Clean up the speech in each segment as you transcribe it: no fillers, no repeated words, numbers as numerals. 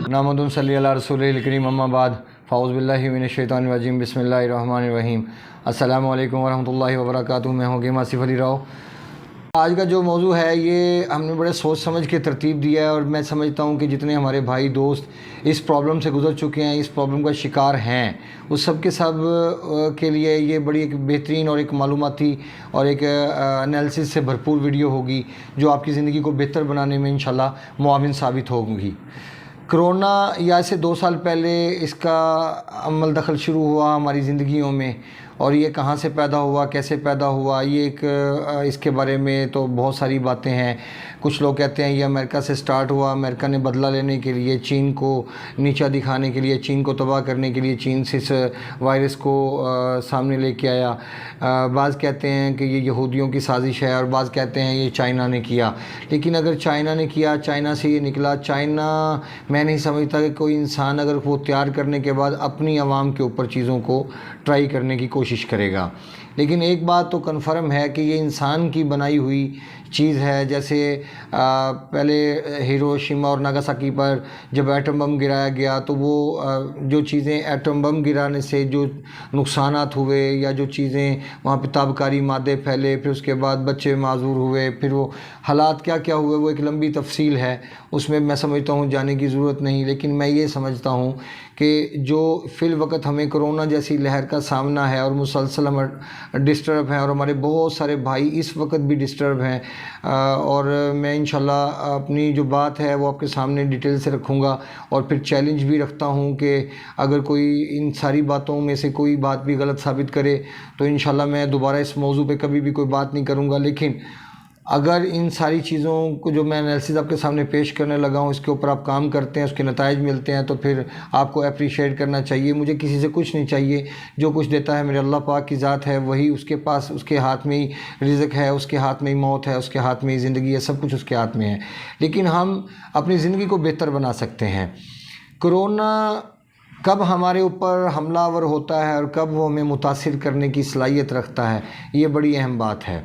नामदुन सल्ली अला रसूलिल करीम अम्मा बाद फ़ाउज़ बिल्लाहि मिनश शैतानिर रजीम बिस्मिल्लाहिर रहमानिर रहीम। अस्सलामु अलैकुम वरहमतुल्लाहि वबरकातुहू। मैं हकीम आसिफ अली राव। आज का जो मौजू है ये हमने बड़े सोच समझ के तरतीब दिया है, और मैं समझता हूँ कि जितने हमारे भाई दोस्त इस प्रॉब्लम से गुज़र चुके हैं, इस प्रॉब्लम का शिकार हैं, उस सब के सब के लिए ये बड़ी एक बेहतरीन और एक मालूमाती और एक एनालिसिस से भरपूर वीडियो होगी जो आपकी ज़िंदगी को बेहतर बनाने में इंशाल्लाह मुआविन साबित होगी। कोरोना या से 2 साल पहले इसका अमल दखल शुरू हुआ हमारी ज़िंदगियों में, और ये कहाँ से पैदा हुआ, कैसे पैदा हुआ, ये एक इसके बारे में तो बहुत सारी बातें हैं। कुछ लोग कहते हैं ये अमेरिका से स्टार्ट हुआ, अमेरिका ने बदला लेने के लिए, चीन को नीचा दिखाने के लिए, चीन को तबाह करने के लिए चीन से इस वायरस को सामने लेके आया। बाज़ कहते हैं कि ये यहूदियों की साजिश है, और बाज़ कहते हैं ये चाइना ने किया। लेकिन अगर चाइना ने किया, चाइना से ये निकला, चाइना मैं नहीं समझता कि कोई इंसान अगर वो तैयार करने के बाद अपनी आवाम के ऊपर चीज़ों को ट्राई करने की कोशिश करेगा। लेकिन एक बात तो कन्फर्म है कि ये इंसान की बनाई हुई चीज़ है। जैसे पहले हिरोशिमा और नागासाकी पर जब एटम बम गिराया गया, तो वो जो चीज़ें एटम बम गिराने से जो नुकसानात हुए, या जो चीज़ें वहाँ पे ताबकारी मादे फैले, फिर उसके बाद बच्चे माजूर हुए, फिर वो हालात क्या क्या हुए, वो एक लंबी तफसील है, उसमें मैं समझता हूँ जाने की ज़रूरत नहीं। लेकिन मैं ये समझता हूँ कि जो फ़िल वक़्त हमें कोरोना जैसी लहर का सामना है, और मुसलसल हम डिस्टर्ब हैं, और हमारे बहुत सारे भाई इस वक्त भी डिस्टर्ब हैं, और मैं इंशाल्लाह अपनी जो बात है वो आपके सामने डिटेल से रखूँगा, और फिर चैलेंज भी रखता हूँ कि अगर कोई इन सारी बातों में से कोई बात भी गलत साबित करे तो इंशाल्लाह मैं दोबारा इस मौजू पे कभी भी कोई बात नहीं करूँगा। लेकिन अगर इन सारी चीज़ों को जो मैं एनालिसिस आपके सामने पेश करने लगा हूँ, इसके ऊपर आप काम करते हैं, उसके नताइज मिलते हैं, तो फिर आपको अप्रिशिएट करना चाहिए। मुझे किसी से कुछ नहीं चाहिए, जो कुछ देता है मेरे अल्लाह पाक की ज़ात है, वही उसके पास, उसके हाथ में ही रिज़्क़ है, उसके हाथ में ही मौत है, उसके हाथ में ही ज़िंदगी है, सब कुछ उसके हाथ में है। लेकिन हम अपनी ज़िंदगी को बेहतर बना सकते हैं। कोरोना कब हमारे ऊपर हमलावर होता है और कब वो हमें मुतासिर करने की सलाहियत रखता है, ये बड़ी अहम बात है।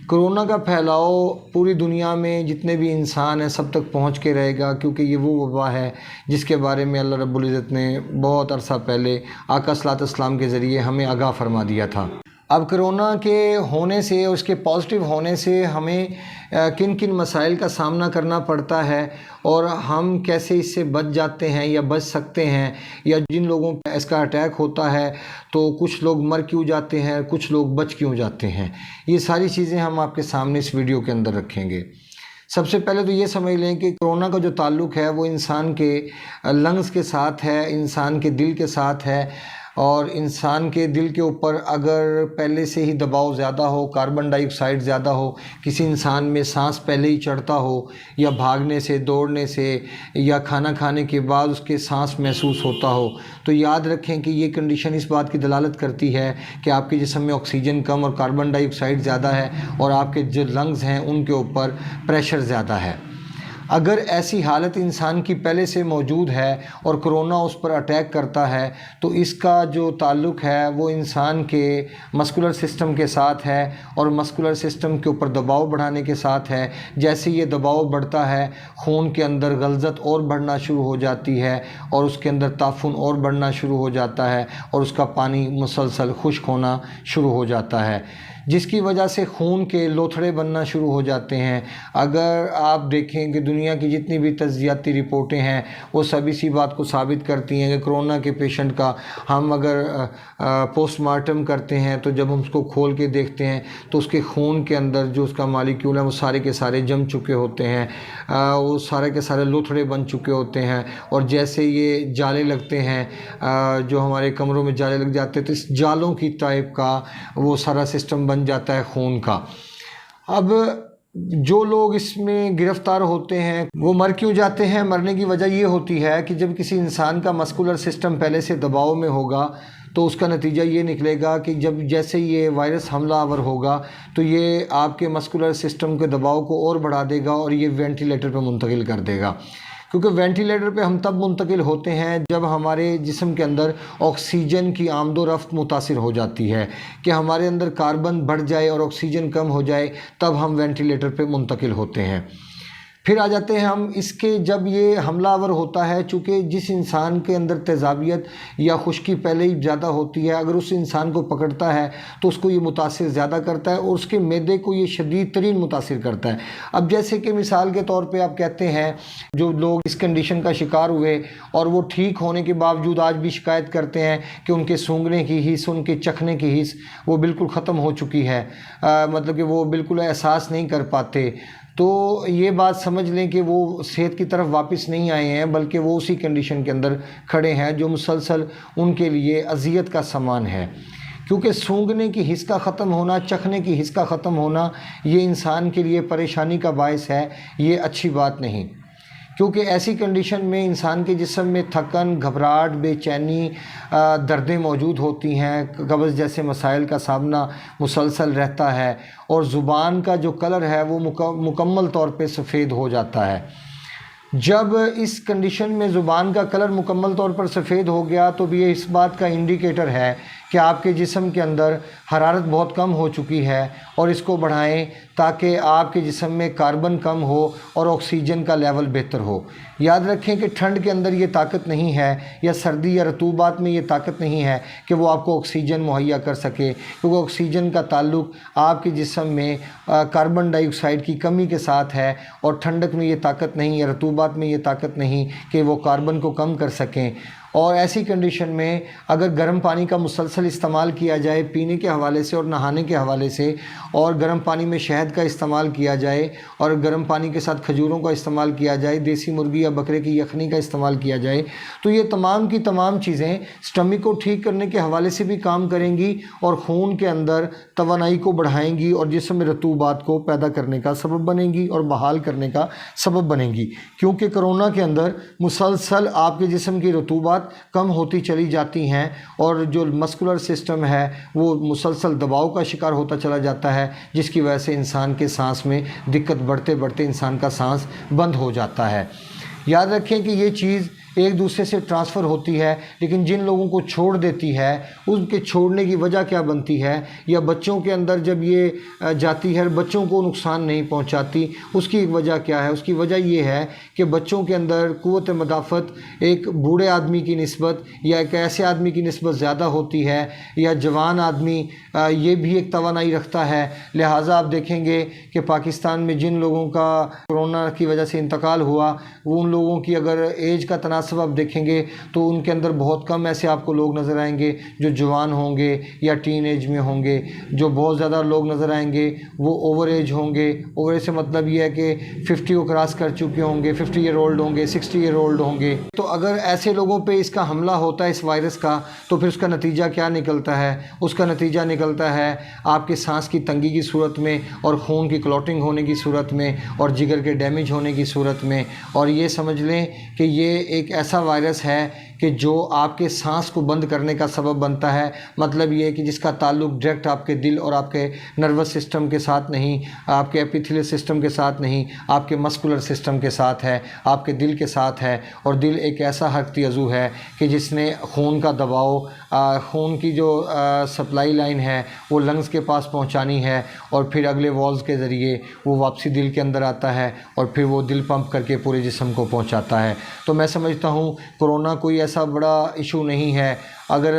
कोरोना का फैलाव पूरी दुनिया में जितने भी इंसान हैं सब तक पहुंच के रहेगा, क्योंकि ये वो वबा है जिसके बारे में अल्लाह रब्बुल इज़्ज़त ने बहुत अरसा पहले आका सल्लल्लाहु अलैहि वसल्लम के ज़रिए हमें आगाह फरमा दिया था। अब कोरोना के होने से, उसके पॉजिटिव होने से हमें किन किन मसाइल का सामना करना पड़ता है, और हम कैसे इससे बच जाते हैं या बच सकते हैं, या जिन लोगों पर इसका अटैक होता है तो कुछ लोग मर क्यों जाते हैं, कुछ लोग बच क्यों जाते हैं, ये सारी चीज़ें हम आपके सामने इस वीडियो के अंदर रखेंगे। सबसे पहले तो ये समझ लें कि कोरोना का जो ताल्लुक़ है वो इंसान के लंग्स के साथ है, इंसान के दिल के साथ है। और इंसान के दिल के ऊपर अगर पहले से ही दबाव ज़्यादा हो, कार्बन डाइऑक्साइड ज़्यादा हो, किसी इंसान में सांस पहले ही चढ़ता हो, या भागने से, दौड़ने से, या खाना खाने के बाद उसके सांस महसूस होता हो, तो याद रखें कि ये कंडीशन इस बात की दलालत करती है कि आपके जिस्म में ऑक्सीजन कम और कार्बन डाइऑक्साइड ज़्यादा है, और आपके जो लंग्स हैं उनके ऊपर प्रेशर ज़्यादा है। अगर ऐसी हालत इंसान की पहले से मौजूद है और कोरोना उस पर अटैक करता है, तो इसका जो ताल्लुक़ है वो इंसान के मस्कुलर सिस्टम के साथ है, और मस्कुलर सिस्टम के ऊपर दबाव बढ़ाने के साथ है। जैसे ये दबाव बढ़ता है, खून के अंदर गलज़त और बढ़ना शुरू हो जाती है, और उसके अंदर ताफुन और बढ़ना शुरू हो जाता है, और उसका पानी मुसलसल खुश्क होना शुरू हो जाता है, जिसकी वजह से खून के लोथड़े बनना शुरू हो जाते हैं। अगर आप देखें कि दुनिया की जितनी भी तज्ज़ियाती रिपोर्टें हैं वो सभी इसी बात को साबित करती हैं कि कोरोना के पेशेंट का हम अगर पोस्टमार्टम करते हैं, तो जब हम उसको खोल के देखते हैं तो उसके खून के अंदर जो उसका मालिक्यूल है वो सारे के सारे जम चुके होते हैं, वो सारे के सारे लोथड़े बन चुके होते हैं। और जैसे ये जाले लगते हैं, जो हमारे कमरों में जाले लग जाते हैं, तो इस जालों की टाइप का वो सारा सिस्टम बन जाता है खून का। अब जो लोग इसमें गिरफ्तार होते हैं वो मर क्यों जाते हैं? मरने की वजह ये होती है कि जब किसी इंसान का मस्कुलर सिस्टम पहले से दबाव में होगा, तो उसका नतीजा ये निकलेगा कि जब जैसे ये वायरस हमलावर होगा तो ये आपके मस्कुलर सिस्टम के दबाव को और बढ़ा देगा, और ये वेंटिलेटर पर मुंतकिल कर देगा। क्योंकि वेंटिलेटर पे हम तब मुंतकिल होते हैं जब हमारे जिस्म के अंदर ऑक्सीजन की आमदोरफ्त मुतासिर हो जाती है, कि हमारे अंदर कार्बन बढ़ जाए और ऑक्सीजन कम हो जाए, तब हम वेंटिलेटर पे मुंतकिल होते हैं। फिर आ जाते हैं हम इसके, जब ये हमलावर होता है, चूँकि जिस इंसान के अंदर तेज़ाबियत या खुश्की पहले ही ज़्यादा होती है, अगर उस इंसान को पकड़ता है तो उसको ये मुतासिर ज़्यादा करता है और उसके मैदे को ये शदीद तरीन मुतासिर करता है। अब जैसे कि मिसाल के तौर पे आप कहते हैं, जो लोग इस कंडीशन का शिकार हुए और वो ठीक होने के बावजूद आज भी शिकायत करते हैं कि उनके सूंघने की हिस्स, उनके चखने की हिस्स वो बिल्कुल ख़त्म हो चुकी है, मतलब कि वो बिल्कुल एहसास नहीं कर पाते, तो ये बात समझ लें कि वो सेहत की तरफ वापस नहीं आए हैं, बल्कि वो उसी कंडीशन के अंदर खड़े हैं जो मुसलसल उनके लिए अज़ियत का सामान है। क्योंकि सूंघने की हिस्स का ख़त्म होना, चखने की हिस्स का ख़त्म होना, ये इंसान के लिए परेशानी का बायस है, ये अच्छी बात नहीं। क्योंकि ऐसी कंडीशन में इंसान के जिस्म में थकन, घबराहट, बेचैनी, दर्दें मौजूद होती हैं, कब्ज़ जैसे मसाइल का सामना मुसलसल रहता है और ज़ुबान का जो कलर है वो मुकम्मल तौर पे सफ़ेद हो जाता है। जब इस कंडीशन में ज़ुबान का कलर मुकम्मल तौर पर सफ़ेद हो गया तो भी ये इस बात का इंडिकेटर है कि आपके जिस्म के अंदर हरारत बहुत कम हो चुकी है और इसको बढ़ाएं ताकि आपके जिस्म में कार्बन कम हो और ऑक्सीजन का लेवल बेहतर हो। याद रखें कि ठंड के अंदर ये ताकत नहीं है, या सर्दी या रतूबात में ये ताकत नहीं है कि वो आपको ऑक्सीजन मुहैया कर सके, क्योंकि ऑक्सीजन का ताल्लुक़ आपके जिस्म में कार्बन डाइऑक्साइड की कमी के साथ है, और ठंडक में ये ताकत नहीं, या रतूबात में ये ताकत नहीं कि वो कार्बन को कम कर सकें। और ऐसी कंडीशन में अगर गर्म पानी का मुसलसल इस्तेमाल किया जाए पीने के हवाले से और नहाने के हवाले से, और गर्म पानी में शहद का इस्तेमाल किया जाए और गर्म पानी के साथ खजूरों का इस्तेमाल किया जाए, देसी मुर्गी या बकरे की यखनी का इस्तेमाल किया जाए, तो ये तमाम की तमाम चीज़ें स्टमक को ठीक करने के हवाले से भी काम करेंगी और खून के अंदर तवानाई को बढ़ाएंगी और जिस्म में रतूबात को पैदा करने का सबब बनेंगी और बहाल करने का सबब बनेंगी। क्योंकि कोरोना के अंदर मुसलसल आपके जिस्म की रतूबात कम होती चली जाती हैं और जो मस्कुलर सिस्टम है वो मुसलसल दबाव का शिकार होता चला जाता है, जिसकी वजह से इंसान के सांस में दिक्कत बढ़ते बढ़ते इंसान का सांस बंद हो जाता है। याद रखें कि ये चीज़ एक दूसरे से ट्रांसफ़र होती है, लेकिन जिन लोगों को छोड़ देती है उनके छोड़ने की वजह क्या बनती है, या बच्चों के अंदर जब ये जाती है बच्चों को नुकसान नहीं पहुंचाती, उसकी एक वजह क्या है? उसकी वजह ये है कि बच्चों के अंदर क़ुव्वत मदाफ़त एक बूढ़े आदमी की निस्बत या एक ऐसे आदमी की निस्बत ज़्यादा होती है, या जवान आदमी ये भी एक तवानाई रखता है। लिहाजा आप देखेंगे कि पाकिस्तान में जिन लोगों का कोरोना की वजह से इंतकाल हुआ, वो उन लोगों की अगर एज का तनासब आप देखेंगे तो उनके अंदर बहुत कम ऐसे आपको लोग नज़र आएंगे जो जवान होंगे या टीन एज में होंगे। जो बहुत ज़्यादा लोग नज़र आएंगे वो ओवर एज होंगे। ओवर एज से मतलब ये है कि 50 को क्रॉस कर चुके होंगे, 50 ईयर ओल्ड होंगे, 60 ईयर ओल्ड होंगे। तो अगर ऐसे लोगों पे इसका हमला होता है इस वायरस का, तो फिर उसका नतीजा क्या निकलता है? उसका नतीजा निकलता है आपके सांस की तंगी की सूरत में और खून की क्लॉटिंग होने की सूरत में और जिगर के डैमेज होने की सूरत में। और ये समझ लें कि ये एक ऐसा वायरस है कि जो आपके सांस को बंद करने का सबब बनता है। मतलब ये कि जिसका ताल्लुक डायरेक्ट आपके दिल और आपके नर्वस सिस्टम के साथ नहीं, आपके एपिथेलियल सिस्टम के साथ नहीं, आपके मस्कुलर सिस्टम के साथ है, आपके दिल के साथ है। और दिल एक ऐसा हरकती अज़ू है कि जिसने खून का दबाव, खून की जो सप्लाई लाइन है वो लंग्स के पास पहुंचानी है और फिर अगले वॉल्व्स के ज़रिए वो वापसी दिल के अंदर आता है और फिर वो दिल पंप करके पूरे जिस्म को पहुंचाता है। तो मैं समझता हूँ कोरोना कोई ऐसा बड़ा इशू नहीं है। अगर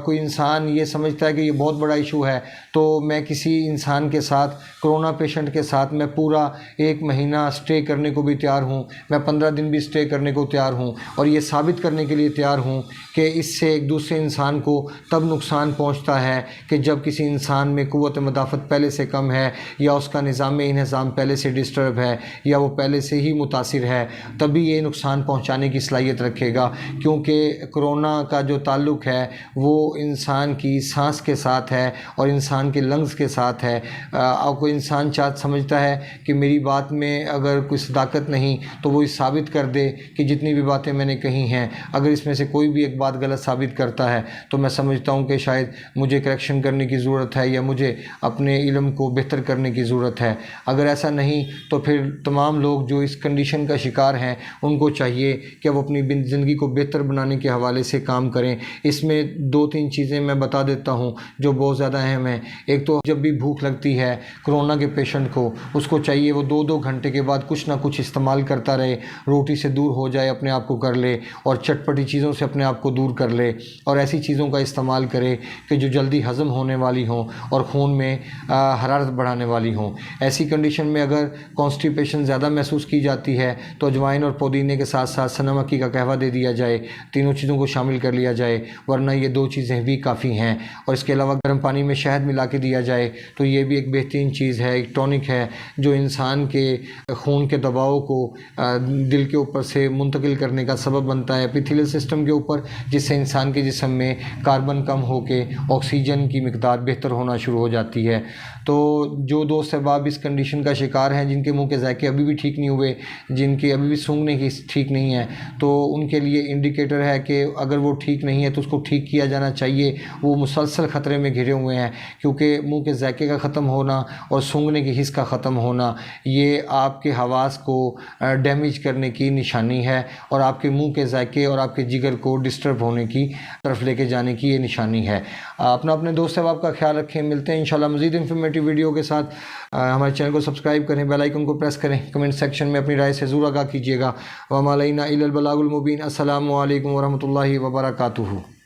कोई इंसान ये समझता है कि ये बहुत बड़ा इशू है, तो मैं किसी इंसान के साथ, कोरोना पेशेंट के साथ मैं पूरा 1 महीना स्टे करने को भी तैयार हूँ, मैं 15 दिन भी स्टे करने को तैयार हूँ और ये साबित करने के लिए तैयार हूँ कि इससे एक दूसरे इंसान को तब नुकसान पहुँचता है कि जब किसी इंसान में क़ुव्वत मदाफ़त पहले से कम है या उसका निज़ाम पहले से डिस्टर्ब है या वो पहले से ही मुतासिर है, तभी ये नुकसान पहुँचाने की सलाहियत रखेगा। क्योंकि कोरोना का जो ताल्लुक ताल्लुक़ है वो इंसान की सांस के साथ है और इंसान के लंग्स के साथ है। कोई इंसान समझता है कि मेरी बात में अगर कोई सदाकत नहीं तो वो साबित कर दे कि जितनी भी बातें मैंने कही हैं, अगर इसमें से कोई भी एक बात गलत साबित करता है तो मैं समझता हूँ कि शायद मुझे करेक्शन करने की ज़रूरत है या मुझे अपने इल्म को बेहतर करने की ज़रूरत है। अगर ऐसा नहीं तो फिर तमाम लोग जो इस कंडीशन का शिकार हैं उनको चाहिए कि वो अपनी ज़िंदगी को बेहतर बनाने के हवाले से काम करें। इसमें 2-3 चीज़ें मैं बता देता हूँ जो बहुत ज़्यादा अहम हैं। एक तो जब भी भूख लगती है कोरोना के पेशेंट को, उसको चाहिए वो 2-2 घंटे के बाद कुछ ना कुछ इस्तेमाल करता रहे, रोटी से दूर हो जाए, अपने आप को कर ले, और चटपटी चीज़ों से अपने आप को दूर कर ले, और ऐसी चीज़ों का इस्तेमाल करे कि जो जल्दी हज़म होने वाली हों और खून में हरारत बढ़ाने वाली हों। ऐसी कंडीशन में अगर कॉन्स्टिपेशन ज़्यादा महसूस की जाती है तो अजवाइन और पुदीने के साथ साथ सना मक्खी का कहवा दे दिया जाए, तीनों चीज़ों को शामिल कर लिया जाए, वरना ये 2 चीज़ें भी काफ़ी हैं। और इसके अलावा गर्म पानी में शहद मिला के दिया जाए तो ये भी एक बेहतरीन चीज़ है, एक टॉनिक है जो इंसान के खून के दबाव को दिल के ऊपर से मुंतकिल करने का सबब बनता है एपिथेलियल सिस्टम के ऊपर, जिससे इंसान के जिस्म में कार्बन कम होके ऑक्सीजन की मिकदार बेहतर होना शुरू हो जाती है। तो जो दोस्त अहबाब इस कंडीशन का शिकार हैं, जिनके मुंह के जायके अभी भी ठीक नहीं हुए, जिनके अभी भी सूंघने की ठीक नहीं है, तो उनके लिए इंडिकेटर है कि अगर वो ठीक नहीं है तो उसको ठीक किया जाना चाहिए। वो मुसलसल ख़तरे में घिरे हुए हैं, क्योंकि मुंह के जायके का ख़त्म होना और सूंघने की हिस्स का ख़त्म होना ये आपके हवास को डैमेज करने की निशानी है और आपके मुंह के जायके और आपके जिगर को डिस्टर्ब होने की तरफ लेके जाने की ये निशानी है। अपने दोस्त अहबाब का ख्याल रखें। मिलते हैं इंशाल्लाह मज़ीद इंफॉर्मेटिव वीडियो के साथ। हमारे चैनल को सब्सक्राइब करें, बेल आइकन को प्रेस करें, कमेंट सेक्शन में अपनी राय से ज़रूर आगाह कीजिएगा। व मा अलैना इल्लल बलागुल मुबीन। अस्सलामु अलैकुम व रहमतुल्लाहि व बरकातुहू।